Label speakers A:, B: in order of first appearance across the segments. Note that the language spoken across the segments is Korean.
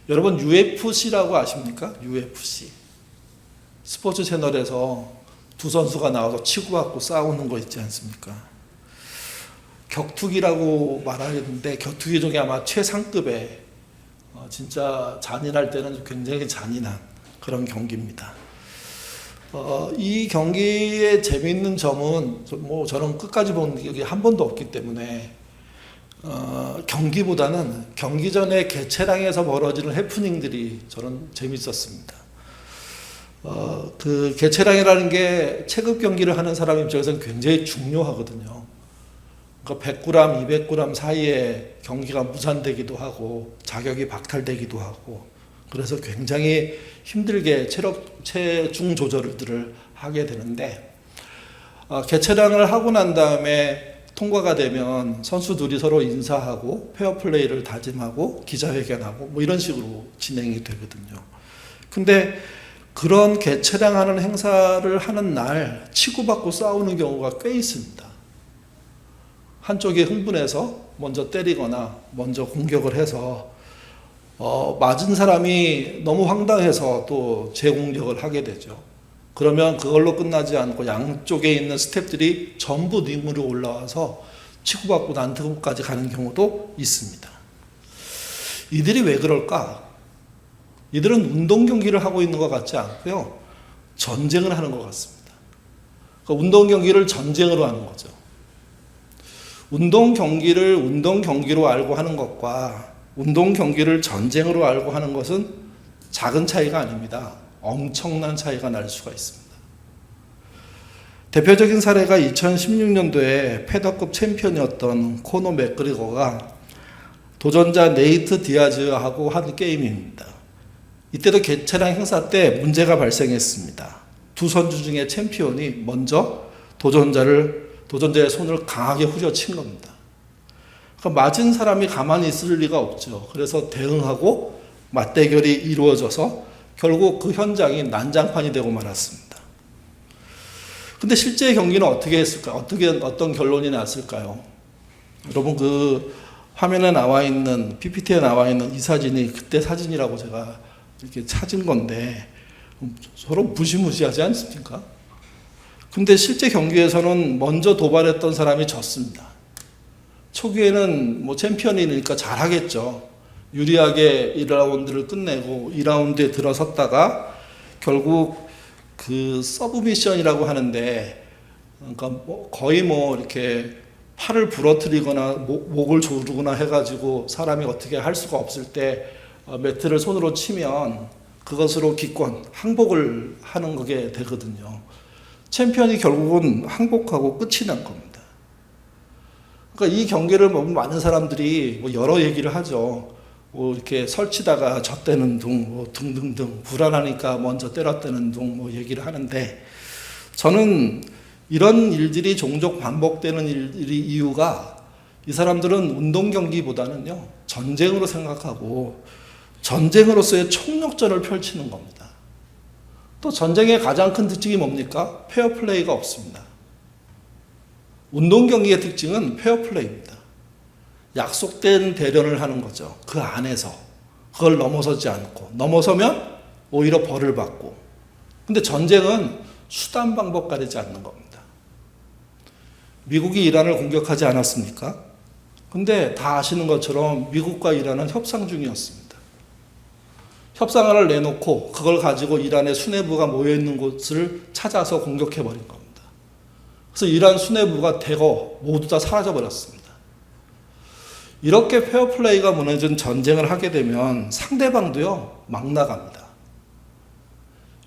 A: 여러분 UFC라고 아십니까? UFC. 스포츠 채널에서 두 선수가 나와서 치고받고 싸우는 거 있지 않습니까? 격투기라고 말하는데 격투기 중에 아마 최상급의 진짜 잔인할 때는 굉장히 잔인한 그런 경기입니다. 이 경기의 재미있는 점은 저는 끝까지 본 적이 한 번도 없기 때문에 경기보다는 경기 전에 개최장에서 벌어지는 해프닝들이 저는 재밌었습니다. 그 개최량이라는 게 체급 경기를 하는 사람 입장에서는 굉장히 중요하거든요. 그러니까 100g, 200g 사이에 경기가 무산되기도 하고 자격이 박탈되기도 하고 그래서 굉장히 힘들게 체중 조절들을 하게 되는데 개최량을 하고 난 다음에 통과가 되면 선수들이 서로 인사하고 페어플레이를 다짐하고 기자회견하고 뭐 이런 식으로 진행이 되거든요. 근데 그런 개최량하는 행사를 하는 날 치고받고 싸우는 경우가 꽤 있습니다. 한쪽이 흥분해서 먼저 때리거나 먼저 공격을 해서 맞은 사람이 너무 황당해서 또 재공격을 하게 되죠. 그러면 그걸로 끝나지 않고 양쪽에 있는 스태프들이 전부 링으로 올라와서 치고받고 난투까지 가는 경우도 있습니다. 이들이 왜 그럴까? 이들은 운동 경기를 하고 있는 것 같지 않고요. 전쟁을 하는 것 같습니다. 그러니까 운동 경기를 전쟁으로 하는 거죠. 운동 경기를 운동 경기로 알고 하는 것과 운동 경기를 전쟁으로 알고 하는 것은 작은 차이가 아닙니다. 엄청난 차이가 날 수가 있습니다. 대표적인 사례가 2016년도에 패더급 챔피언이었던 코너 맥그리거가 도전자 네이트 디아즈하고 한 게임입니다. 이때도 개최량 행사 때 문제가 발생했습니다. 두 선수 중에 챔피언이 먼저 도전자의 손을 강하게 후려친 겁니다. 그러니까 맞은 사람이 가만히 있을 리가 없죠. 그래서 대응하고 맞대결이 이루어져서 결국 그 현장이 난장판이 되고 말았습니다. 근데 실제 경기는 어떻게 했을까? 어떤 결론이 났을까요? 여러분 그 화면에 나와 있는 PPT에 나와 있는 이 사진이 그때 사진이라고 제가 이렇게 찾은 건데 서로 무시무시하지 않습니까? 근데 실제 경기에서는 먼저 도발했던 사람이 졌습니다. 초기에는 뭐 챔피언이니까 잘하겠죠. 유리하게 1라운드를 끝내고 2라운드에 들어섰다가 결국 그 서브미션이라고 하는데 그러니까 거의 이렇게 팔을 부러뜨리거나 목을 조르거나 해가지고 사람이 어떻게 할 수가 없을 때 매트를 손으로 치면 그것으로 기권, 항복을 하는 거게 되거든요. 챔피언이 결국은 항복하고 끝이 난 겁니다. 그러니까 이 경기를 보면 많은 사람들이 여러 얘기를 하죠. 이렇게 설치다가 졌다는 둥, 등등등, 불안하니까 먼저 때렸다는 둥, 얘기를 하는데, 저는 이런 일들이 종종 반복되는 이유가 이 사람들은 운동 경기보다는요, 전쟁으로 생각하고 전쟁으로서의 총력전을 펼치는 겁니다. 또 전쟁의 가장 큰 특징이 뭡니까? 페어플레이가 없습니다. 운동 경기의 특징은 페어플레이입니다. 약속된 대련을 하는 거죠. 그 안에서. 그걸 넘어서지 않고. 넘어서면 오히려 벌을 받고. 근데 전쟁은 수단 방법 가리지 않는 겁니다. 미국이 이란을 공격하지 않았습니까? 근데 다 아시는 것처럼 미국과 이란은 협상 중이었습니다. 협상안을 내놓고 그걸 가지고 이란의 수뇌부가 모여있는 곳을 찾아서 공격해버린 겁니다. 그래서 이란 수뇌부가 대거 모두 다 사라져버렸습니다. 이렇게 페어플레이가 무너진 전쟁을 하게 되면 상대방도요, 막 나갑니다.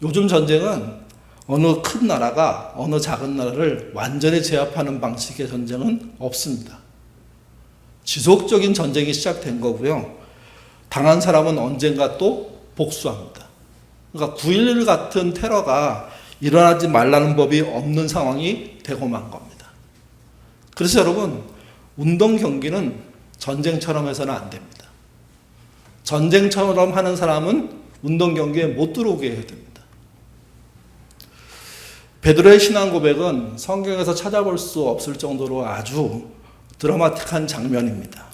A: 요즘 전쟁은 어느 큰 나라가 어느 작은 나라를 완전히 제압하는 방식의 전쟁은 없습니다. 지속적인 전쟁이 시작된 거고요. 당한 사람은 언젠가 또 복수합니다. 그러니까 9.11 같은 테러가 일어나지 말라는 법이 없는 상황이 되고 만 겁니다. 그래서 여러분, 운동 경기는 전쟁처럼 해서는 안 됩니다. 전쟁처럼 하는 사람은 운동 경기에 못 들어오게 해야 됩니다. 베드로의 신앙 고백은 성경에서 찾아볼 수 없을 정도로 아주 드라마틱한 장면입니다.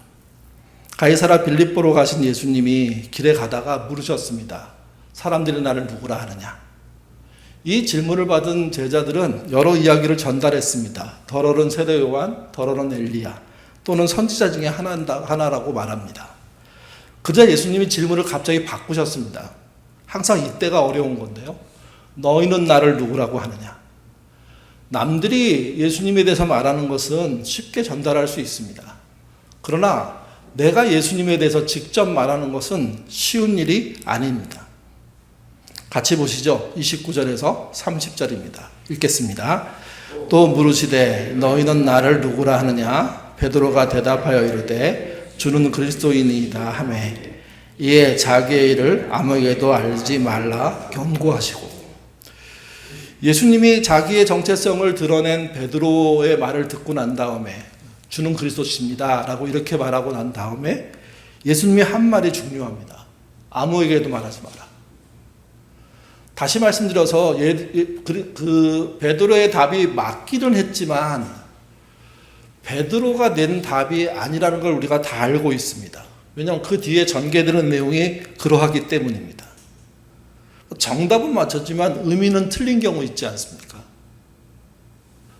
A: 가이사라 빌립보로 가신 예수님이 길에 가다가 물으셨습니다. 사람들이 나를 누구라 하느냐? 이 질문을 받은 제자들은 여러 이야기를 전달했습니다. 덜어른 세례 요한, 덜어른 엘리야, 또는 선지자 중에 하나라고 말합니다. 그저 예수님이 질문을 갑자기 바꾸셨습니다. 항상 이때가 어려운 건데요. 너희는 나를 누구라고 하느냐? 남들이 예수님에 대해서 말하는 것은 쉽게 전달할 수 있습니다. 그러나 내가 예수님에 대해서 직접 말하는 것은 쉬운 일이 아닙니다. 같이 보시죠. 29절에서 30절입니다. 읽겠습니다. 또 물으시되 너희는 나를 누구라 하느냐? 베드로가 대답하여 이르되 주는 그리스도이니이다 하매 이에 자기의 일을 아무에게도 알지 말라 경고하시고. 예수님이 자기의 정체성을 드러낸 베드로의 말을 듣고 난 다음에 주는 그리스도십니다 라고 이렇게 말하고 난 다음에 예수님이 한 말이 중요합니다. 아무에게도 말하지 마라. 다시 말씀드려서 그 베드로의 답이 맞기는 했지만 베드로가 낸 답이 아니라는 걸 우리가 다 알고 있습니다. 왜냐하면 그 뒤에 전개되는 내용이 그러하기 때문입니다. 정답은 맞췄지만 의미는 틀린 경우 있지 않습니까?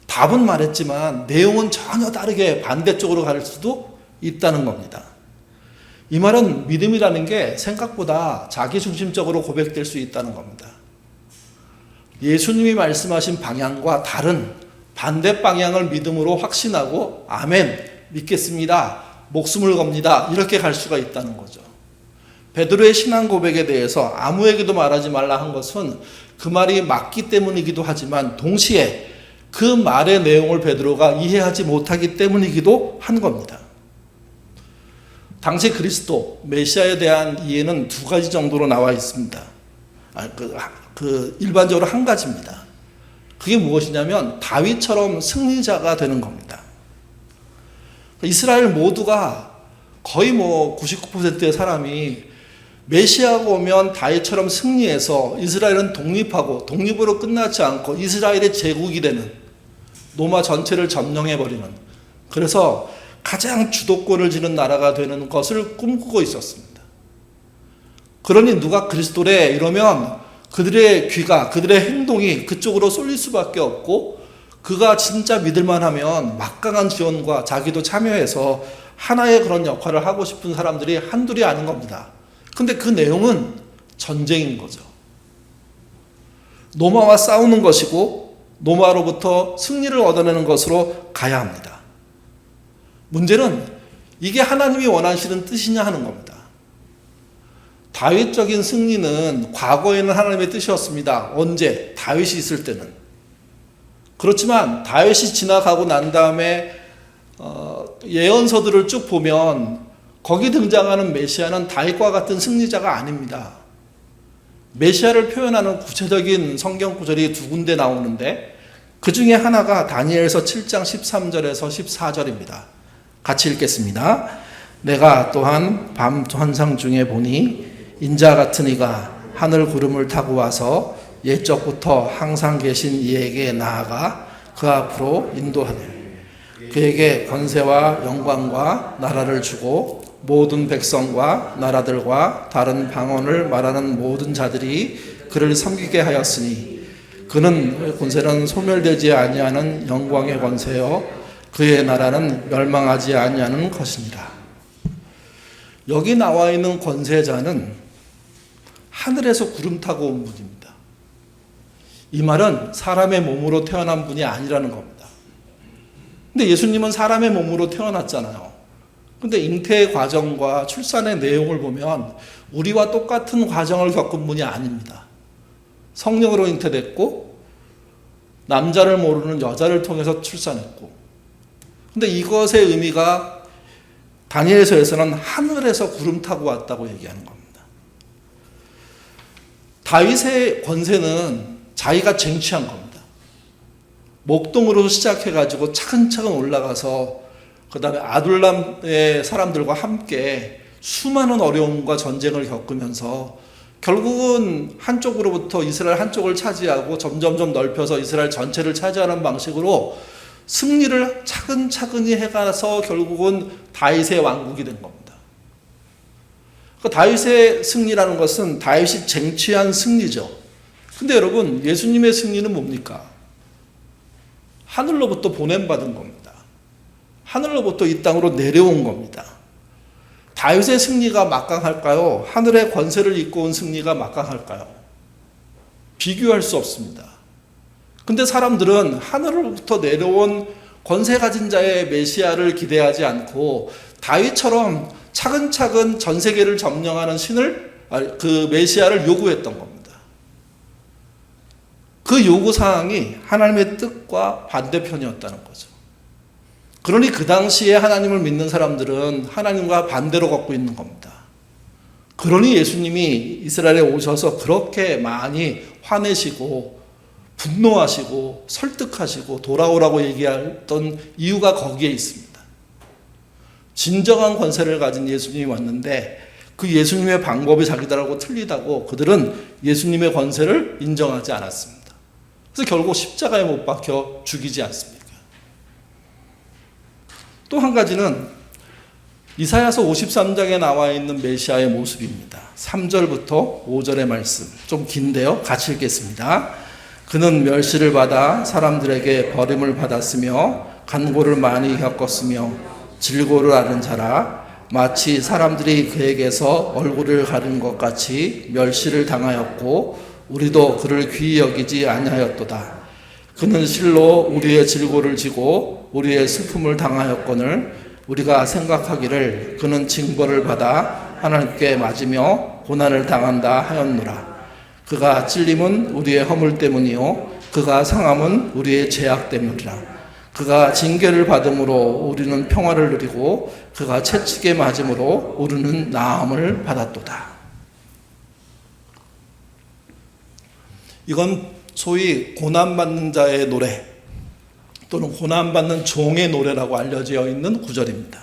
A: 답은 말했지만 내용은 전혀 다르게 반대쪽으로 갈 수도 있다는 겁니다. 이 말은 믿음이라는 게 생각보다 자기중심적으로 고백될 수 있다는 겁니다. 예수님이 말씀하신 방향과 다른 반대 방향을 믿음으로 확신하고 아멘, 믿겠습니다, 목숨을 겁니다, 이렇게 갈 수가 있다는 거죠. 베드로의 신앙 고백에 대해서 아무에게도 말하지 말라 한 것은 그 말이 맞기 때문이기도 하지만 동시에 그 말의 내용을 베드로가 이해하지 못하기 때문이기도 한 겁니다. 당시 그리스도, 메시아에 대한 이해는 두 가지 정도로 나와 있습니다. 일반적으로 한 가지입니다. 그게 무엇이냐면 다윗처럼 승리자가 되는 겁니다. 이스라엘 모두가 거의 99%의 사람이 메시아가 오면 다윗처럼 승리해서 이스라엘은 독립하고 독립으로 끝나지 않고 이스라엘의 제국이 되는, 로마 전체를 점령해버리는, 그래서 가장 주도권을 지는 나라가 되는 것을 꿈꾸고 있었습니다. 그러니 누가 그리스도래 이러면 그들의 귀가, 그들의 행동이 그쪽으로 쏠릴 수밖에 없고, 그가 진짜 믿을만 하면 막강한 지원과 자기도 참여해서 하나의 그런 역할을 하고 싶은 사람들이 한둘이 아닌 겁니다. 근데 그 내용은 전쟁인 거죠. 로마와 싸우는 것이고 로마로부터 승리를 얻어내는 것으로 가야 합니다. 문제는 이게 하나님이 원하시는 뜻이냐 하는 겁니다. 다윗적인 승리는 과거에는 하나님의 뜻이었습니다. 언제? 다윗이 있을 때는. 그렇지만 다윗이 지나가고 난 다음에 예언서들을 쭉 보면 거기 등장하는 메시아는 다윗과 같은 승리자가 아닙니다. 메시아를 표현하는 구체적인 성경 구절이 두 군데 나오는데 그 중에 하나가 다니엘서 7장 13절에서 14절입니다. 같이 읽겠습니다. 내가 또한 밤 환상 중에 보니 인자 같은 이가 하늘 구름을 타고 와서 옛적부터 항상 계신 이에게 나아가 그 앞으로 인도하네. 그에게 권세와 영광과 나라를 주고 모든 백성과 나라들과 다른 방언을 말하는 모든 자들이 그를 섬기게 하였으니 그는 권세는 소멸되지 아니하는 영광의 권세요 그의 나라는 멸망하지 아니하는 것이니라. 여기 나와 있는 권세자는 하늘에서 구름 타고 온 분입니다. 이 말은 사람의 몸으로 태어난 분이 아니라는 겁니다. 근데 예수님은 사람의 몸으로 태어났잖아요. 근데 잉태의 과정과 출산의 내용을 보면 우리와 똑같은 과정을 겪은 분이 아닙니다. 성령으로 잉태됐고 남자를 모르는 여자를 통해서 출산했고, 근데 이것의 의미가 다니엘서에서는 하늘에서 구름 타고 왔다고 얘기하는 겁니다. 다윗의 권세는 자기가 쟁취한 겁니다. 목동으로 시작해가지고 차근차근 올라가서 그 다음에 아둘람의 사람들과 함께 수많은 어려움과 전쟁을 겪으면서 결국은 한쪽으로부터 이스라엘 한쪽을 차지하고 점점점 넓혀서 이스라엘 전체를 차지하는 방식으로 승리를 차근차근히 해가서 결국은 다윗의 왕국이 된 겁니다. 다윗의 승리라는 것은 다윗이 쟁취한 승리죠. 근데 여러분, 예수님의 승리는 뭡니까? 하늘로부터 보냄받은 겁니다. 하늘로부터 이 땅으로 내려온 겁니다. 다윗의 승리가 막강할까요? 하늘의 권세를 입고 온 승리가 막강할까요? 비교할 수 없습니다. 근데 사람들은 하늘로부터 내려온 권세 가진 자의 메시아를 기대하지 않고 다윗처럼 차근차근 전 세계를 점령하는 그 메시아를 요구했던 겁니다. 그 요구 사항이 하나님의 뜻과 반대편이었다는 거죠. 그러니 그 당시에 하나님을 믿는 사람들은 하나님과 반대로 걷고 있는 겁니다. 그러니 예수님이 이스라엘에 오셔서 그렇게 많이 화내시고 분노하시고 설득하시고 돌아오라고 얘기했던 이유가 거기에 있습니다. 진정한 권세를 가진 예수님이 왔는데 그 예수님의 방법이 자기들하고 틀리다고 그들은 예수님의 권세를 인정하지 않았습니다. 그래서 결국 십자가에 못 박혀 죽이지 않습니까? 또 한 가지는 이사야서 53장에 나와 있는 메시아의 모습입니다. 3절부터 5절의 말씀, 좀 긴데요. 같이 읽겠습니다. 그는 멸시를 받아 사람들에게 버림을 받았으며 간고를 많이 겪었으며 질고를 앓은 자라. 마치 사람들이 그에게서 얼굴을 가린 것 같이 멸시를 당하였고 우리도 그를 귀히 여기지 아니하였도다. 그는 실로 우리의 질고를 지고 우리의 슬픔을 당하였거늘 우리가 생각하기를 그는 징벌을 받아 하나님께 맞으며 고난을 당한다 하였노라. 그가 찔림은 우리의 허물 때문이요 그가 상함은 우리의 죄악 때문이라. 그가 징계를 받음으로 우리는 평화를 누리고 그가 채찍에 맞음으로 우리는 나음을 받았도다. 이건 소위 고난받는 자의 노래 또는 고난받는 종의 노래라고 알려져 있는 구절입니다.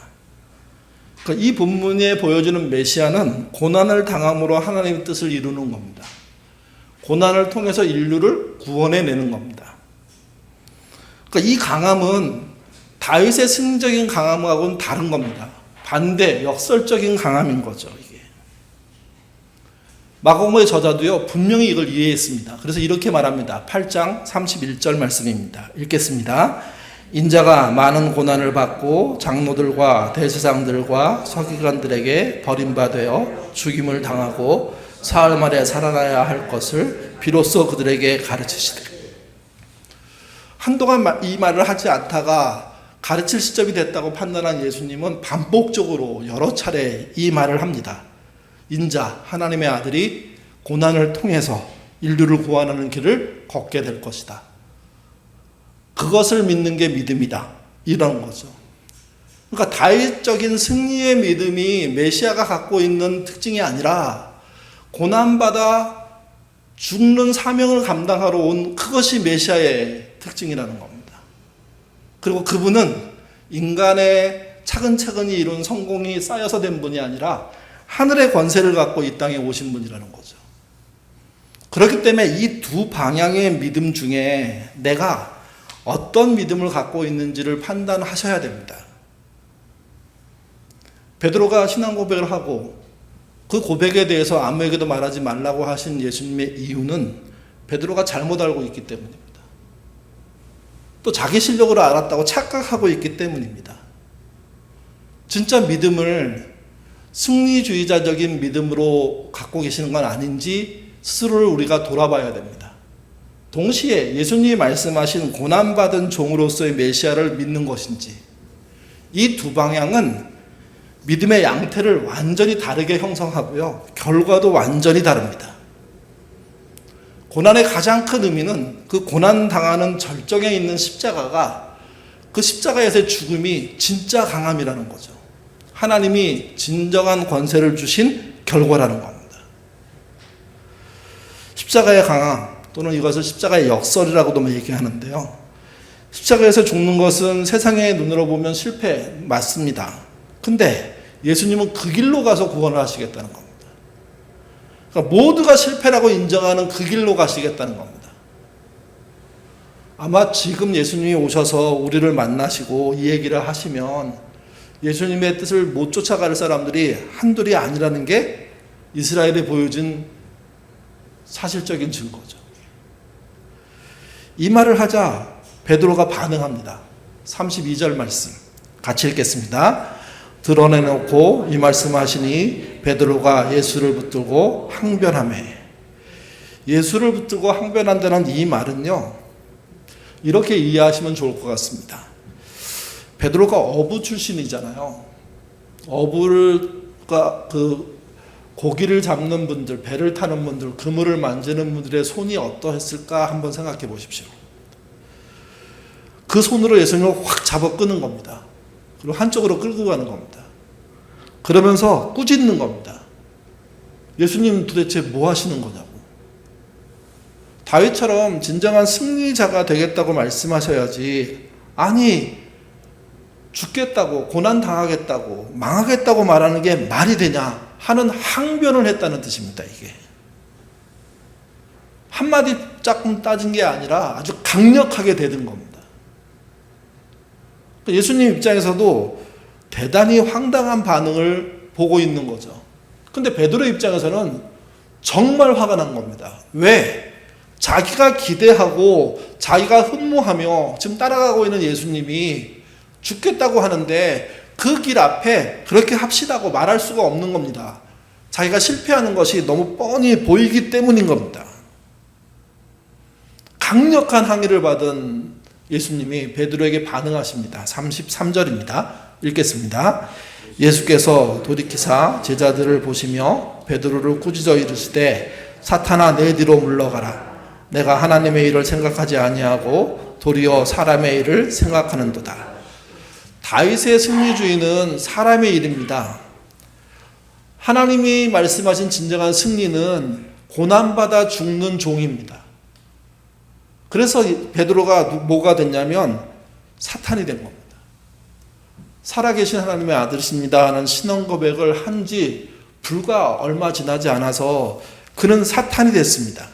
A: 그러니까 이 본문에 보여주는 메시아는 고난을 당함으로 하나님의 뜻을 이루는 겁니다. 고난을 통해서 인류를 구원해내는 겁니다. 그러니까 이 강함은 다윗의 승리적인 강함하고는 다른 겁니다. 반대, 역설적인 강함인 거죠. 이게. 마가복음의 저자도요 분명히 이걸 이해했습니다. 그래서 이렇게 말합니다. 8장 31절 말씀입니다. 읽겠습니다. 인자가 많은 고난을 받고 장로들과 대제사장들과 서기관들에게 버림받아 죽임을 당하고 사흘 만에 살아나야 할 것을 비로소 그들에게 가르치시되. 한동안 이 말을 하지 않다가 가르칠 시점이 됐다고 판단한 예수님은 반복적으로 여러 차례 이 말을 합니다. 인자, 하나님의 아들이 고난을 통해서 인류를 구원하는 길을 걷게 될 것이다. 그것을 믿는 게 믿음이다. 이런 거죠. 그러니까 다윗적인 승리의 믿음이 메시아가 갖고 있는 특징이 아니라 고난받아 죽는 사명을 감당하러 온 그것이 메시아의 특징이라는 겁니다. 그리고 그분은 인간의 차근차근히 이룬 성공이 쌓여서 된 분이 아니라 하늘의 권세를 갖고 이 땅에 오신 분이라는 거죠. 그렇기 때문에 이 두 방향의 믿음 중에 내가 어떤 믿음을 갖고 있는지를 판단하셔야 됩니다. 베드로가 신앙 고백을 하고 그 고백에 대해서 아무에게도 말하지 말라고 하신 예수님의 이유는 베드로가 잘못 알고 있기 때문입니다. 또 자기 실력으로 알았다고 착각하고 있기 때문입니다. 진짜 믿음을 승리주의자적인 믿음으로 갖고 계시는 건 아닌지 스스로를 우리가 돌아봐야 됩니다. 동시에 예수님이 말씀하신 고난받은 종으로서의 메시아를 믿는 것인지, 이 두 방향은 믿음의 양태를 완전히 다르게 형성하고요, 결과도 완전히 다릅니다. 고난의 가장 큰 의미는 그 고난당하는 절정에 있는 십자가가, 그 십자가에서의 죽음이 진짜 강함이라는 거죠. 하나님이 진정한 권세를 주신 결과라는 겁니다. 십자가의 강함, 또는 이것을 십자가의 역설이라고도 얘기하는데요. 십자가에서 죽는 것은 세상의 눈으로 보면 실패 맞습니다. 근데 예수님은 그 길로 가서 구원을 하시겠다는 겁니다. 그러니까 모두가 실패라고 인정하는 그 길로 가시겠다는 겁니다. 아마 지금 예수님이 오셔서 우리를 만나시고 이 얘기를 하시면 예수님의 뜻을 못 쫓아갈 사람들이 한둘이 아니라는 게 이스라엘이 보여준 사실적인 증거죠. 이 말을 하자 베드로가 반응합니다. 32절 말씀 같이 읽겠습니다. 드러내놓고 이 말씀하시니 베드로가 예수를 붙들고 항변하매. 예수를 붙들고 항변한다는 이 말은요, 이렇게 이해하시면 좋을 것 같습니다. 베드로가 어부 출신이잖아요. 어부가 고기를 잡는 분들, 배를 타는 분들, 그물을 만지는 분들의 손이 어떠했을까 한번 생각해 보십시오. 그 손으로 예수님을 확 잡아 끄는 겁니다. 그리고 한쪽으로 끌고 가는 겁니다. 그러면서 꾸짖는 겁니다. 예수님 도대체 뭐 하시는 거냐고. 다윗처럼 진정한 승리자가 되겠다고 말씀하셔야지, 아니 죽겠다고, 고난당하겠다고, 망하겠다고 말하는 게 말이 되냐 하는 항변을 했다는 뜻입니다. 이게 한마디 조금 따진 게 아니라 아주 강력하게 대든 겁니다. 예수님 입장에서도 대단히 황당한 반응을 보고 있는 거죠. 근데 베드로 입장에서는 정말 화가 난 겁니다. 왜? 자기가 기대하고 자기가 흠모하며 지금 따라가고 있는 예수님이 죽겠다고 하는데 그 길 앞에 그렇게 합시다고 말할 수가 없는 겁니다. 자기가 실패하는 것이 너무 뻔히 보이기 때문인 겁니다. 강력한 항의를 받은 예수님이 베드로에게 반응하십니다. 33절입니다. 읽겠습니다. 예수께서 돌이키사 제자들을 보시며 베드로를 꾸짖어 이르시되 사탄아 내 뒤로 물러가라. 내가 하나님의 일을 생각하지 아니하고 도리어 사람의 일을 생각하는도다. 다윗의 승리주의는 사람의 일입니다. 하나님이 말씀하신 진정한 승리는 고난받아 죽는 종입니다. 그래서 베드로가 뭐가 됐냐면 사탄이 된 겁니다. 살아계신 하나님의 아들이십니다 하는 신앙 고백을 한 지 불과 얼마 지나지 않아서 그는 사탄이 됐습니다.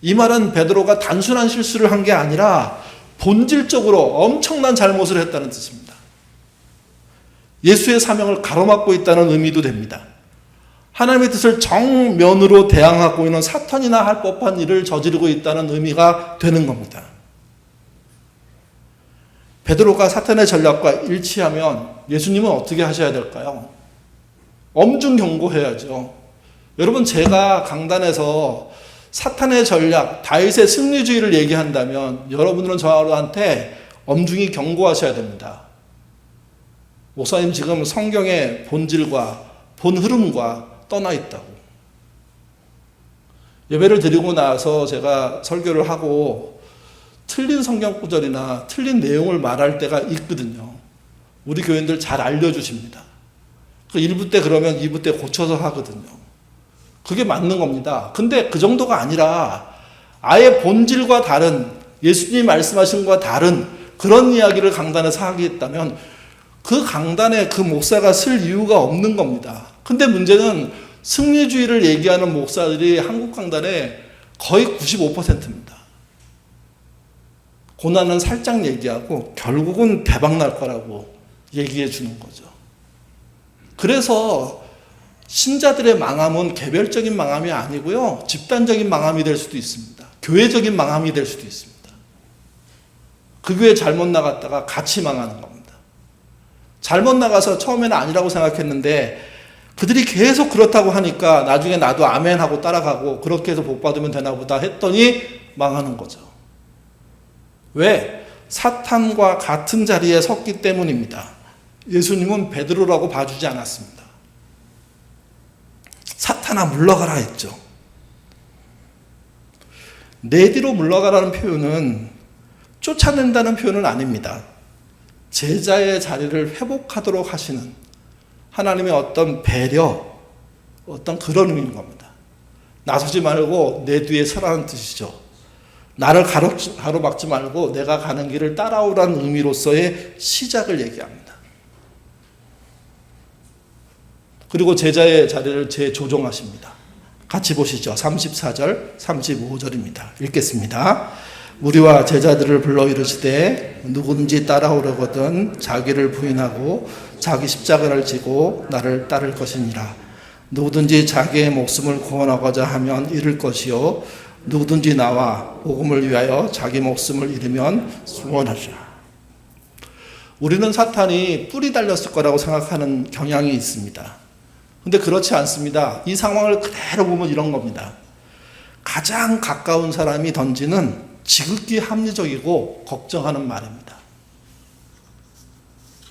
A: 이 말은 베드로가 단순한 실수를 한 게 아니라 본질적으로 엄청난 잘못을 했다는 뜻입니다. 예수의 사명을 가로막고 있다는 의미도 됩니다. 하나님의 뜻을 정면으로 대항하고 있는 사탄이나 할 법한 일을 저지르고 있다는 의미가 되는 겁니다. 베드로가 사탄의 전략과 일치하면 예수님은 어떻게 하셔야 될까요? 엄중 경고해야죠. 여러분, 제가 강단에서 사탄의 전략, 다윗의 승리주의를 얘기한다면 여러분들은 저한테 엄중히 경고하셔야 됩니다. 목사님, 지금 성경의 본질과 본 흐름과 떠나 있다고. 예배를 드리고 나서 제가 설교를 하고 틀린 성경 구절이나 틀린 내용을 말할 때가 있거든요. 우리 교인들 잘 알려주십니다. 그 1부 때 그러면 2부 때 고쳐서 하거든요. 그게 맞는 겁니다. 근데 그 정도가 아니라 아예 본질과 다른, 예수님이 말씀하신 것과 다른 그런 이야기를 강단에서 하겠다면 그 강단에 그 목사가 쓸 이유가 없는 겁니다. 근데 문제는 승리주의를 얘기하는 목사들이 한국 강단에 거의 95%입니다. 고난은 살짝 얘기하고 결국은 대박 날 거라고 얘기해 주는 거죠. 그래서 신자들의 망함은 개별적인 망함이 아니고요, 집단적인 망함이 될 수도 있습니다. 교회적인 망함이 될 수도 있습니다. 그 교회 잘못 나갔다가 같이 망하는 겁니다. 잘못 나가서 처음에는 아니라고 생각했는데 그들이 계속 그렇다고 하니까 나중에 나도 아멘 하고 따라가고 그렇게 해서 복 받으면 되나 보다 했더니 망하는 거죠. 왜? 사탄과 같은 자리에 섰기 때문입니다. 예수님은 베드로라고 봐주지 않았습니다. 사탄아 물러가라 했죠. 내 뒤로 물러가라는 표현은 쫓아낸다는 표현은 아닙니다. 제자의 자리를 회복하도록 하시는 하나님의 어떤 배려, 어떤 그런 의미인 겁니다. 나서지 말고 내 뒤에 서라는 뜻이죠. 나를 가로막지 말고 내가 가는 길을 따라오라는 의미로서의 시작을 얘기합니다. 그리고 제자의 자리를 재조정하십니다. 같이 보시죠. 34절, 35절입니다. 읽겠습니다. 우리와 제자들을 불러 이르시되 누구든지 따라오려거든 자기를 부인하고 자기 십자가를 지고 나를 따를 것이니라. 누구든지 자기의 목숨을 구원하고자 하면 잃을 것이요 누구든지 나와 복음을 위하여 자기 목숨을 잃으면 구원하리라. 우리는 사탄이 뿔이 달렸을 거라고 생각하는 경향이 있습니다. 근데 그렇지 않습니다. 이 상황을 그대로 보면 이런 겁니다. 가장 가까운 사람이 던지는 지극히 합리적이고 걱정하는 말입니다.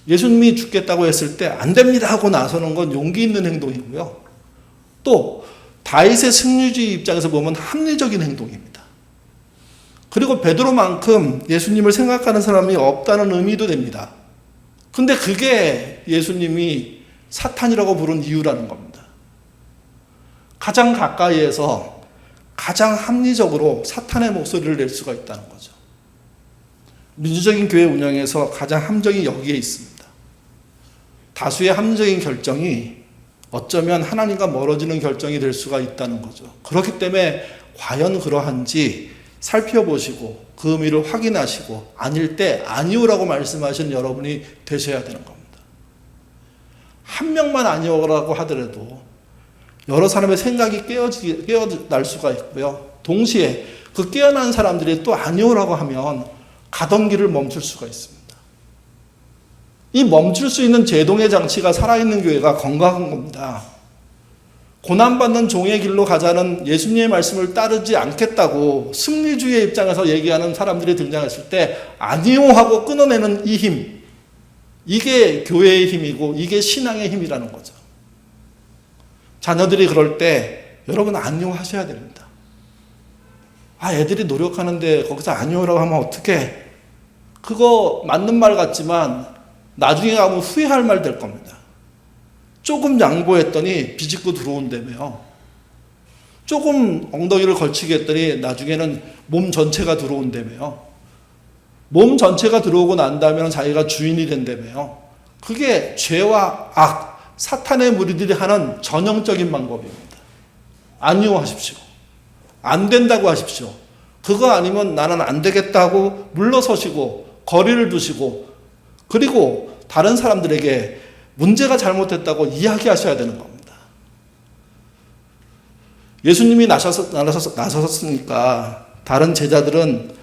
A: 예수님이 죽겠다고 했을 때 안 됩니다 하고 나서는 건 용기 있는 행동이고요. 또 다윗의 승리주의 입장에서 보면 합리적인 행동입니다. 그리고 베드로만큼 예수님을 생각하는 사람이 없다는 의미도 됩니다. 근데 그게 예수님이 사탄이라고 부른 이유라는 겁니다. 가장 가까이에서 가장 합리적으로 사탄의 목소리를 낼 수가 있다는 거죠. 민주적인 교회 운영에서 가장 함정이 여기에 있습니다. 다수의 합리적인 결정이 어쩌면 하나님과 멀어지는 결정이 될 수가 있다는 거죠. 그렇기 때문에 과연 그러한지 살펴보시고 그 의미를 확인하시고 아닐 때 아니오라고 말씀하시는 여러분이 되셔야 되는 겁니다. 한 명만 아니오라고 하더라도 여러 사람의 생각이 깨어날 수가 있고요. 동시에 그 깨어난 사람들이 또 아니오라고 하면 가던 길을 멈출 수가 있습니다. 이 멈출 수 있는 제동의 장치가 살아있는 교회가 건강한 겁니다. 고난받는 종의 길로 가자는 예수님의 말씀을 따르지 않겠다고 승리주의의 입장에서 얘기하는 사람들이 등장했을 때 아니요 하고 끊어내는 이 힘, 이게 교회의 힘이고 이게 신앙의 힘이라는 거죠. 자녀들이 그럴 때 여러분 아니요 하셔야 됩니다. 애들이 노력하는데 거기서 아니요라고 하면 어떡해. 그거 맞는 말 같지만 나중에 가면 후회할 말 될 겁니다. 조금 양보했더니 비집고 들어온다며요. 조금 엉덩이를 걸치게 했더니 나중에는 몸 전체가 들어온다며요. 몸 전체가 들어오고 난 다음에 자기가 주인이 된다며요. 그게 죄와 악, 사탄의 무리들이 하는 전형적인 방법입니다. 아니요 하십시오. 안 된다고 하십시오. 그거 아니면 나는 안 되겠다고 물러서시고 거리를 두시고 그리고 다른 사람들에게 문제가 잘못됐다고 이야기하셔야 되는 겁니다. 예수님이 나서셨으니까 다른 제자들은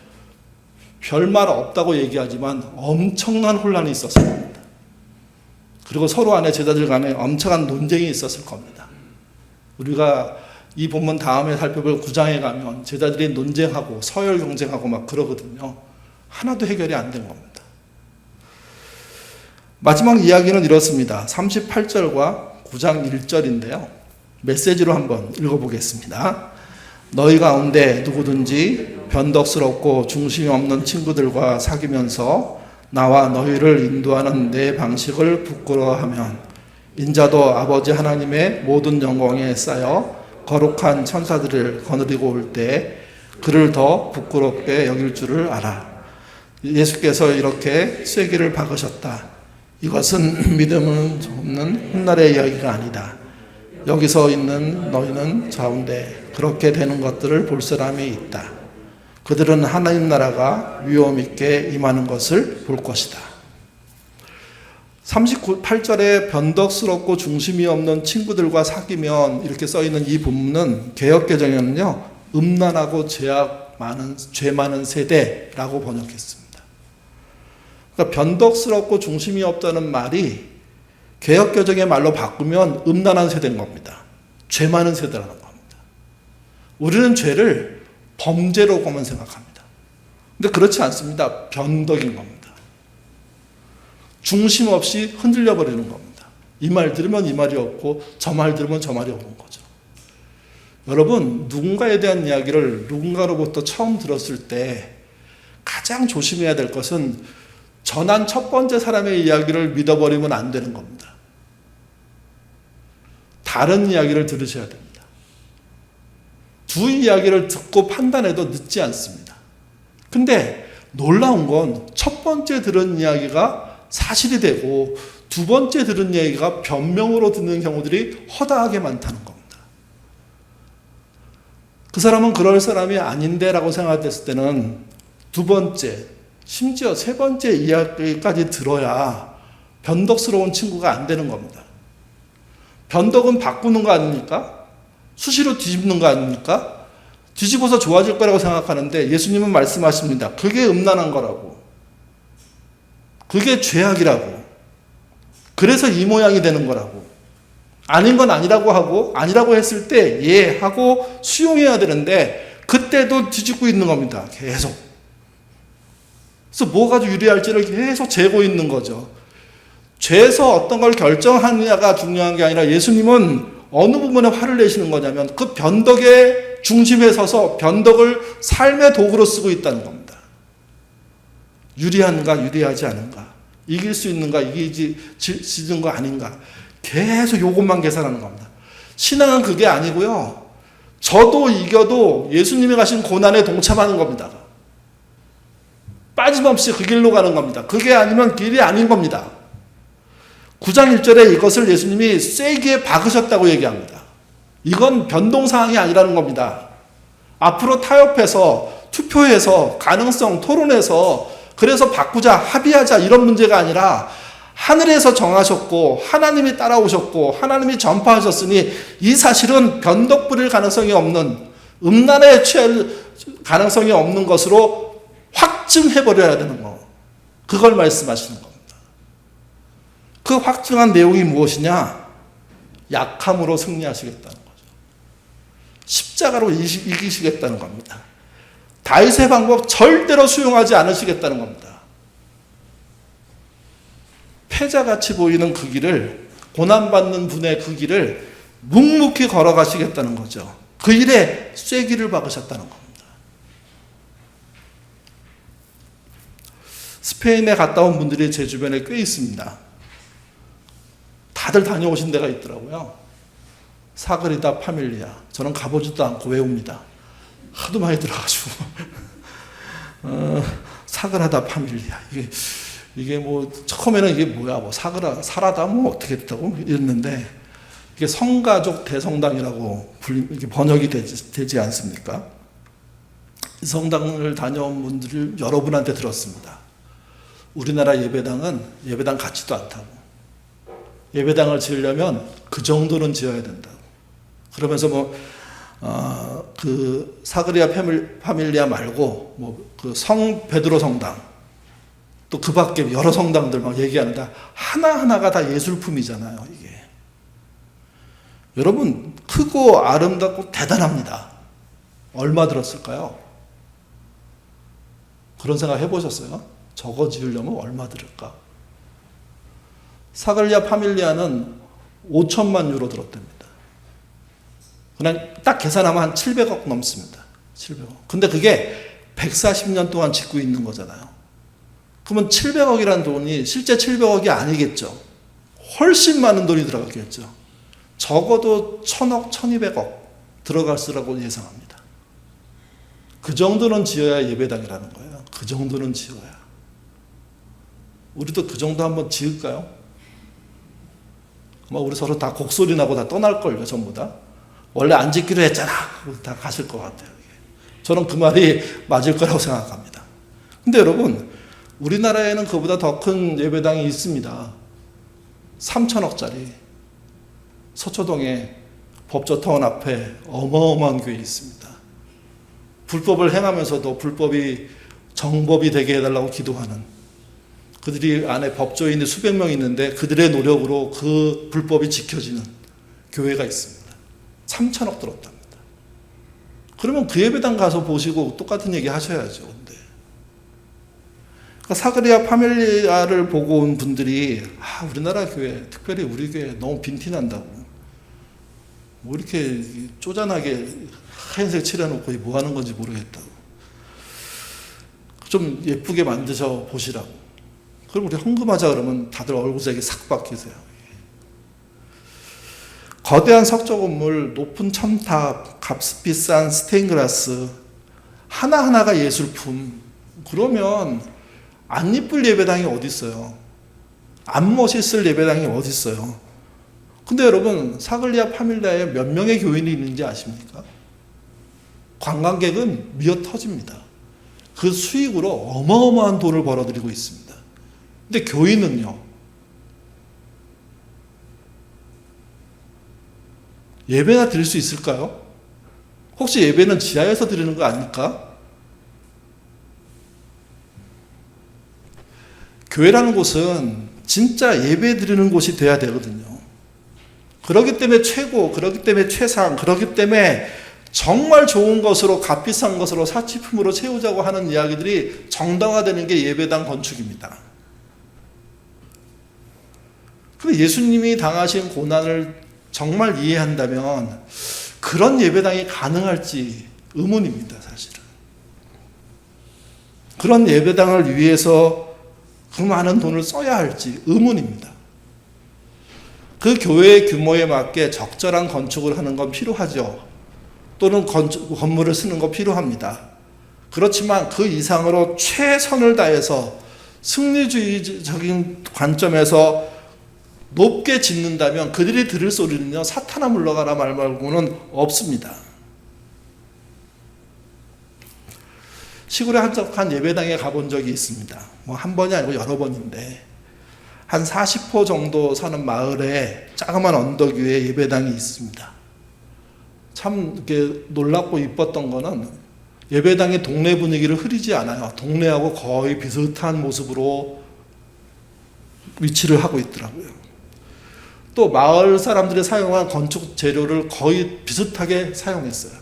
A: 별말 없다고 얘기하지만 엄청난 혼란이 있었을 겁니다. 그리고 서로 안에 제자들 간에 엄청난 논쟁이 있었을 겁니다. 우리가 이 본문 다음에 살펴볼 9장에 가면 제자들이 논쟁하고 서열 경쟁하고 막 그러거든요. 하나도 해결이 안 된 겁니다. 마지막 이야기는 이렇습니다. 38절과 9장 1절인데요. 메시지로 한번 읽어보겠습니다. 너희 가운데 누구든지 변덕스럽고 중심이 없는 친구들과 사귀면서 나와 너희를 인도하는 내 방식을 부끄러워하면 인자도 아버지 하나님의 모든 영광에 쌓여 거룩한 천사들을 거느리고 올 때 그를 더 부끄럽게 여길 줄을 알아. 예수께서 이렇게 쐐기를 박으셨다. 이것은 믿음은 없는 훗날의 이야기가 아니다. 여기서 있는 너희는 가운데 그렇게 되는 것들을 볼 사람이 있다. 그들은 하나님 나라가 위엄 있게 임하는 것을 볼 것이다. 38절에 변덕스럽고 중심이 없는 친구들과 사귀면 이렇게 써있는 이 본문은 개역개정에는요 음란하고 죄 많은 세대라고 번역했습니다. 그러니까 변덕스럽고 중심이 없다는 말이 개역개정의 말로 바꾸면 음란한 세대인 겁니다. 죄 많은 세대라는 겁니다. 우리는 죄를 범죄로만 생각합니다. 근데 그렇지 않습니다. 변덕인 겁니다. 중심 없이 흔들려 버리는 겁니다. 이 말 들으면 이 말이 없고 저 말 들으면 저 말이 오는 거죠. 여러분, 누군가에 대한 이야기를 누군가로부터 처음 들었을 때 가장 조심해야 될 것은 전한 첫 번째 사람의 이야기를 믿어버리면 안 되는 겁니다. 다른 이야기를 들으셔야 됩니다. 두 이야기를 듣고 판단해도 늦지 않습니다. 근데 놀라운 건 첫 번째 들은 이야기가 사실이 되고 두 번째 들은 이야기가 변명으로 듣는 경우들이 허다하게 많다는 겁니다. 그 사람은 그럴 사람이 아닌데 라고 생각했을 때는 두 번째, 심지어 세 번째 이야기까지 들어야 변덕스러운 친구가 안 되는 겁니다. 변덕은 바꾸는 거 아닙니까? 수시로 뒤집는 거 아닙니까? 뒤집어서 좋아질 거라고 생각하는데 예수님은 말씀하십니다. 그게 음란한 거라고. 그게 죄악이라고. 그래서 이 모양이 되는 거라고. 아닌 건 아니라고 하고, 아니라고 했을 때 예 하고 수용해야 되는데 그때도 뒤집고 있는 겁니다. 계속. 그래서 뭐가 유리할지를 계속 재고 있는 거죠. 죄에서 어떤 걸 결정하느냐가 중요한 게 아니라 예수님은 어느 부분에 화를 내시는 거냐면 그 변덕의 중심에 서서 변덕을 삶의 도구로 쓰고 있다는 겁니다. 유리한가 유리하지 않은가, 이길 수 있는가 지는 거 아닌가, 계속 이것만 계산하는 겁니다. 신앙은 그게 아니고요. 저도 이겨도 예수님이 가신 고난에 동참하는 겁니다. 빠짐없이 그 길로 가는 겁니다. 그게 아니면 길이 아닌 겁니다. 9장 1절에 이것을 예수님이 쐐기에 박으셨다고 얘기합니다. 이건 변동사항이 아니라는 겁니다. 앞으로 타협해서 투표해서 가능성 토론해서 그래서 바꾸자 합의하자 이런 문제가 아니라 하늘에서 정하셨고 하나님이 따라오셨고 하나님이 전파하셨으니 이 사실은 변덕 부릴 가능성이 없는, 음란에 취할 가능성이 없는 것으로 확증해버려야 되는 거. 그걸 말씀하시는 겁니다. 그 확증한 내용이 무엇이냐? 약함으로 승리하시겠다는 거죠. 십자가로 이기시겠다는 겁니다. 다윗의 방법 절대로 수용하지 않으시겠다는 겁니다. 패자같이 보이는 그 길을, 고난받는 분의 그 길을 묵묵히 걸어가시겠다는 거죠. 그 일에 쐐기를 박으셨다는 겁니다. 스페인에 갔다 온 분들이 제 주변에 꽤 있습니다. 다들 다녀오신 데가 있더라고요. 사그리다 파밀리아. 저는 가보지도 않고 외웁니다. 하도 많이 들어가지고. 사그라다 파밀리아. 이게 뭐, 처음에는 이게 뭐야, 뭐, 사라다, 뭐, 어떻게 했다고 이랬는데, 이게 성가족 대성당이라고 이렇게 번역이 되지 않습니까? 이 성당을 다녀온 분들을 여러분한테 들었습니다. 우리나라 예배당은 예배당 같지도 않다고. 예배당을 지으려면 그 정도는 지어야 된다고. 그러면서 그 사그리아 파밀리아 말고 그 성 베드로 성당, 또 그 밖에 여러 성당들 막 얘기하는데 하나하나가 다 예술품이잖아요, 이게. 여러분, 크고 아름답고 대단합니다. 얼마 들었을까요? 그런 생각 해보셨어요? 저거 지으려면 얼마 들을까? 사글리아 파밀리아는 5천만 유로 들었답니다. 그냥 딱 계산하면 한 700억 넘습니다. 700억. 근데 그게 140년 동안 짓고 있는 거잖아요. 그러면 700억이라는 돈이 실제 700억이 아니겠죠. 훨씬 많은 돈이 들어갔겠죠. 적어도 1000억, 1200억 들어갔으라고 예상합니다. 그 정도는 지어야 예배당이라는 거예요. 그 정도는 지어야. 우리도 그 정도 한번 지을까요? 아마 우리 서로 다 곡소리 나고 다 떠날걸요, 전부 다. 원래 안 짓기로 했잖아. 다 가실 것 같아요. 저는 그 말이 맞을 거라고 생각합니다. 근데 여러분, 우리나라에는 그보다 더 큰 예배당이 있습니다. 3천억짜리. 서초동에 법조타운 앞에 어마어마한 교회 있습니다. 불법을 행하면서도 불법이 정법이 되게 해달라고 기도하는, 그들이 안에 법조인이 수백 명 있는데 그들의 노력으로 그 불법이 지켜지는 교회가 있습니다. 3천억 들었답니다. 그러면 그 예배당 가서 보시고 똑같은 얘기 하셔야죠. 근데 그러니까 사그리아 파밀리아를 보고 온 분들이 우리나라 교회, 특별히 우리 교회 너무 빈티난다고, 뭐 이렇게 쪼잔하게 하얀색 칠해놓고 뭐 하는 건지 모르겠다고, 좀 예쁘게 만드셔 보시라고. 그럼 우리 헌금하자 그러면 다들 얼굴색이 싹 바뀌세요. 거대한 석조 건물, 높은 첨탑, 값비싼 스테인글라스, 하나하나가 예술품. 그러면 안 이쁠 예배당이 어디 있어요? 안 멋있을 예배당이 어디 있어요? 근데 여러분, 사글리아 파밀리아에 몇 명의 교인이 있는지 아십니까? 관광객은 미어 터집니다. 그 수익으로 어마어마한 돈을 벌어들이고 있습니다. 근데 교인은요? 예배나 드릴 수 있을까요? 혹시 예배는 지하에서 드리는 거 아닐까? 교회라는 곳은 진짜 예배 드리는 곳이 돼야 되거든요. 그렇기 때문에 최고, 그렇기 때문에 최상, 그렇기 때문에 정말 좋은 것으로, 값비싼 것으로, 사치품으로 채우자고 하는 이야기들이 정당화되는 게 예배당 건축입니다. 근데 예수님이 당하신 고난을 정말 이해한다면 그런 예배당이 가능할지 의문입니다, 사실은. 그런 예배당을 위해서 그 많은 돈을 써야 할지 의문입니다. 그 교회의 규모에 맞게 적절한 건축을 하는 건 필요하죠. 또는 건물을 쓰는 거 필요합니다. 그렇지만 그 이상으로 최선을 다해서 승리주의적인 관점에서 높게 짓는다면 그들이 들을 소리는요, 사탄아 물러가라 말 말고는 없습니다. 시골에 한적한 예배당에 가본 적이 있습니다. 뭐 한 번이 아니고 여러 번인데, 한 40호 정도 사는 마을에 자그마한 언덕 위에 예배당이 있습니다. 참 이렇게 놀랍고 이뻤던 거는 예배당의 동네 분위기를 흐리지 않아요. 동네하고 거의 비슷한 모습으로 위치를 하고 있더라고요. 또 마을 사람들이 사용한 건축 재료를 거의 비슷하게 사용했어요.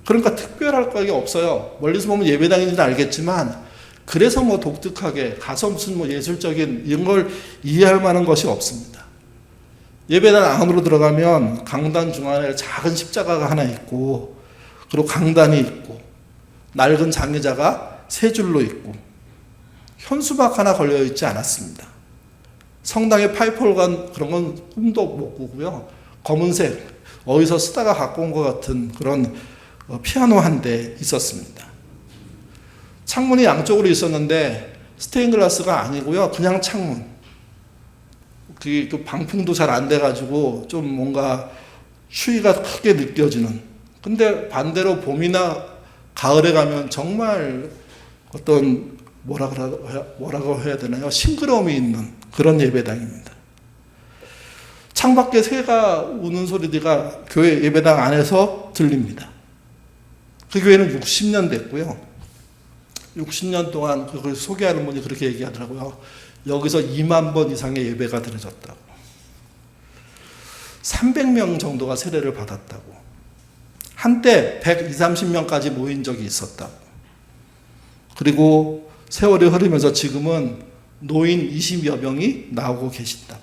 A: 그러니까 특별할 게 없어요. 멀리서 보면 예배당인지는 알겠지만, 그래서 뭐 독특하게 가서 무슨 뭐 예술적인 이런 걸 이해할 만한 것이 없습니다. 예배당 안으로 들어가면 강단 중앙에 작은 십자가가 하나 있고, 그리고 강단이 있고, 낡은 장의자가 세 줄로 있고, 현수막 하나 걸려 있지 않았습니다. 성당의 파이프올간 그런 건 꿈도 못 꾸고요. 검은색 어디서 쓰다가 갖고 온 것 같은 그런 피아노 한 대 있었습니다. 창문이 양쪽으로 있었는데 스테인글라스가 아니고요, 그냥 창문. 그 방풍도 잘 안 돼가지고 좀 뭔가 추위가 크게 느껴지는. 근데 반대로 봄이나 가을에 가면 정말 어떤 뭐라고 해야 되나요? 싱그러움이 있는 그런 예배당입니다. 창밖에 새가 우는 소리가 교회 예배당 안에서 들립니다. 그 교회는 60년 됐고요. 60년 동안 그걸 소개하는 분이 그렇게 얘기하더라고요. 여기서 2만 번 이상의 예배가 드려졌다고. 300명 정도가 세례를 받았다고. 한때 120, 30명까지 모인 적이 있었다고. 그리고 세월이 흐르면서 지금은 노인 20여 명이 나오고 계신다고.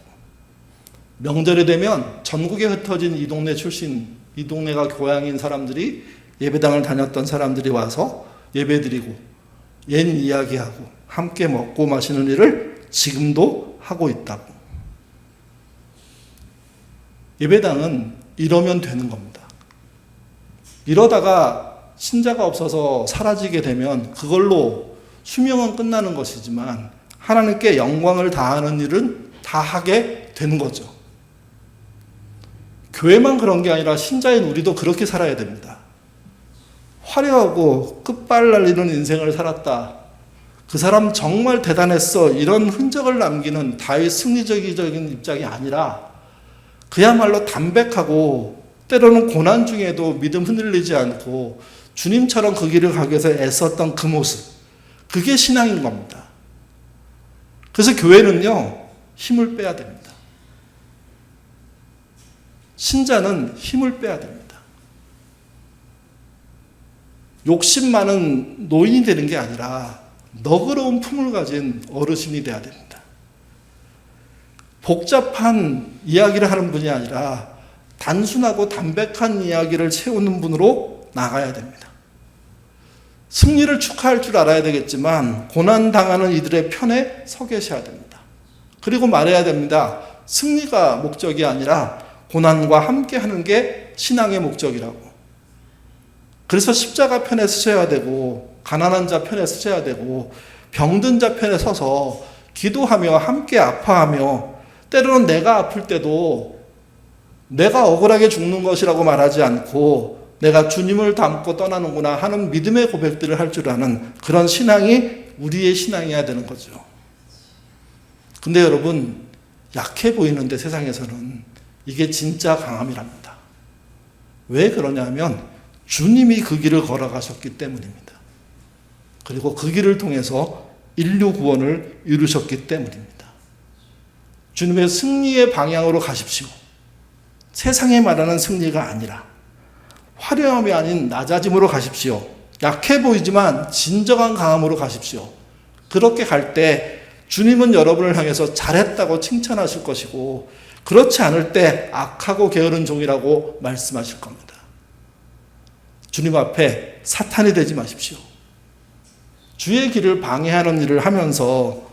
A: 명절이 되면 전국에 흩어진 이 동네 출신, 이 동네가 고향인 사람들이, 예배당을 다녔던 사람들이 와서 예배드리고 옛 이야기하고 함께 먹고 마시는 일을 지금도 하고 있다고. 예배당은 이러면 되는 겁니다. 이러다가 신자가 없어서 사라지게 되면 그걸로 수명은 끝나는 것이지만 하나님께 영광을 다하는 일은 다 하게 되는 거죠. 교회만 그런 게 아니라 신자인 우리도 그렇게 살아야 됩니다. 화려하고 끝발날리는 인생을 살았다. 그 사람 정말 대단했어. 이런 흔적을 남기는 다윗 승리적인 입장이 아니라 그야말로 담백하고 때로는 고난 중에도 믿음 흔들리지 않고 주님처럼 그 길을 가기 위해서 애썼던 그 모습. 그게 신앙인 겁니다. 그래서 교회는요, 힘을 빼야 됩니다. 신자는 힘을 빼야 됩니다. 욕심 많은 노인이 되는 게 아니라 너그러운 품을 가진 어르신이 돼야 됩니다. 복잡한 이야기를 하는 분이 아니라 단순하고 담백한 이야기를 채우는 분으로 나가야 됩니다. 승리를 축하할 줄 알아야 되겠지만 고난당하는 이들의 편에 서 계셔야 됩니다. 그리고 말해야 됩니다. 승리가 목적이 아니라 고난과 함께 하는 게 신앙의 목적이라고. 그래서 십자가 편에 서셔야 되고, 가난한 자 편에 서셔야 되고, 병든 자 편에 서서 기도하며 함께 아파하며, 때로는 내가 아플 때도 내가 억울하게 죽는 것이라고 말하지 않고 내가 주님을 닮고 떠나는구나 하는 믿음의 고백들을 할 줄 아는 그런 신앙이 우리의 신앙이어야 되는 거죠. 근데 여러분, 약해 보이는데 세상에서는 이게 진짜 강함이랍니다. 왜 그러냐면 주님이 그 길을 걸어가셨기 때문입니다. 그리고 그 길을 통해서 인류 구원을 이루셨기 때문입니다. 주님의 승리의 방향으로 가십시오. 세상에 말하는 승리가 아니라 화려함이 아닌 낮아짐으로 가십시오. 약해 보이지만 진정한 강함으로 가십시오. 그렇게 갈 때 주님은 여러분을 향해서 잘했다고 칭찬하실 것이고, 그렇지 않을 때 악하고 게으른 종이라고 말씀하실 겁니다. 주님 앞에 사탄이 되지 마십시오. 주의 길을 방해하는 일을 하면서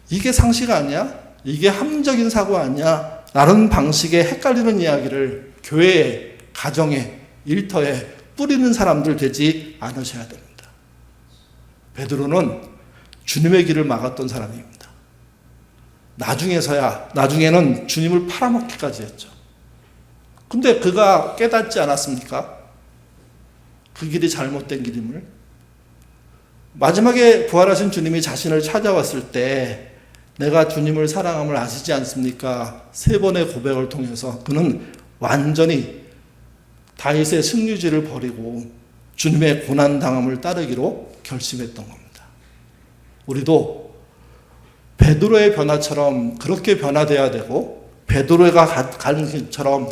A: 이게 상식 아니야? 이게 합리적인 사고 아니야? 라는 방식의 헷갈리는 이야기를 교회에, 가정에, 일터에 뿌리는 사람들 되지 않으셔야 됩니다. 베드로는 주님의 길을 막았던 사람입니다. 나중에는 주님을 팔아먹기까지 했죠. 근데 그가 깨닫지 않았습니까? 그 길이 잘못된 길임을. 마지막에 부활하신 주님이 자신을 찾아왔을 때 내가 주님을 사랑함을 아시지 않습니까? 3번의 고백을 통해서 그는 완전히 다윗의 승리주의를 버리고 주님의 고난당함을 따르기로 결심했던 겁니다. 우리도 베드로의 변화처럼 그렇게 변화되어야 되고, 베드로가 가는 길처럼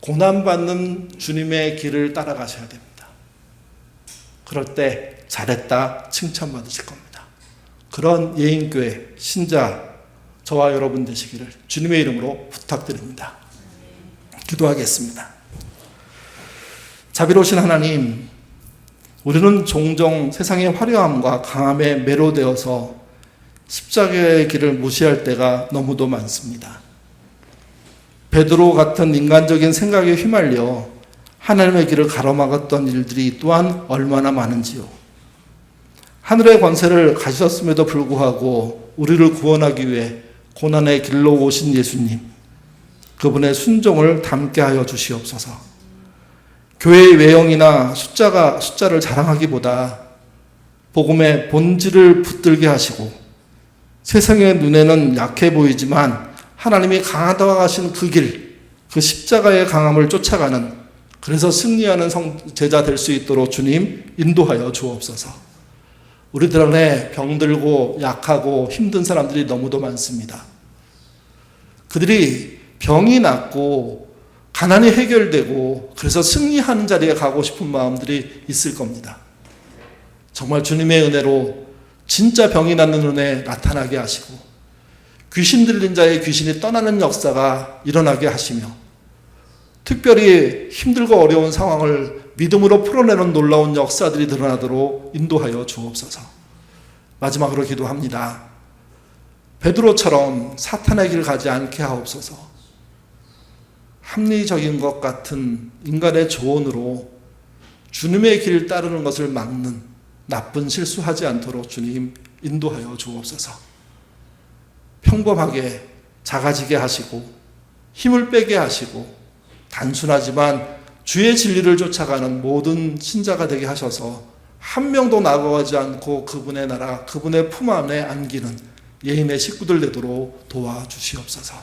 A: 고난받는 주님의 길을 따라가셔야 됩니다. 그럴 때 잘했다 칭찬받으실 겁니다. 그런 예인교회 신자 저와 여러분 되시기를 주님의 이름으로 부탁드립니다. 기도하겠습니다. 자비로우신 하나님, 우리는 종종 세상의 화려함과 강함에 매료되어서 십자가의 길을 무시할 때가 너무도 많습니다. 베드로 같은 인간적인 생각에 휘말려 하나님의 길을 가로막았던 일들이 또한 얼마나 많은지요. 하늘의 권세를 가지셨음에도 불구하고 우리를 구원하기 위해 고난의 길로 오신 예수님, 그분의 순종을 담게 하여 주시옵소서. 교회의 외형이나 숫자를 자랑하기보다 복음의 본질을 붙들게 하시고, 세상의 눈에는 약해 보이지만 하나님이 강하다고 하신 그 길, 그 십자가의 강함을 쫓아가는, 그래서 승리하는 제자 될 수 있도록 주님 인도하여 주옵소서. 우리들 안에 병들고 약하고 힘든 사람들이 너무도 많습니다. 그들이 병이 낫고 가난이 해결되고 그래서 승리하는 자리에 가고 싶은 마음들이 있을 겁니다. 정말 주님의 은혜로 진짜 병이 낫는 은혜 나타나게 하시고, 귀신 들린 자의 귀신이 떠나는 역사가 일어나게 하시며, 특별히 힘들고 어려운 상황을 믿음으로 풀어내는 놀라운 역사들이 드러나도록 인도하여 주옵소서. 마지막으로 기도합니다. 베드로처럼 사탄의 길을 가지 않게 하옵소서. 합리적인 것 같은 인간의 조언으로 주님의 길을 따르는 것을 막는 나쁜 실수하지 않도록 주님 인도하여 주옵소서. 평범하게 작아지게 하시고 힘을 빼게 하시고 단순하지만 주의 진리를 쫓아가는 모든 신자가 되게 하셔서 한 명도 나가지 않고 그분의 나라, 그분의 품 안에 안기는 예인의 식구들 되도록 도와주시옵소서.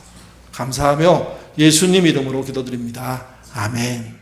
A: 감사하며 예수님 이름으로 기도드립니다. 아멘.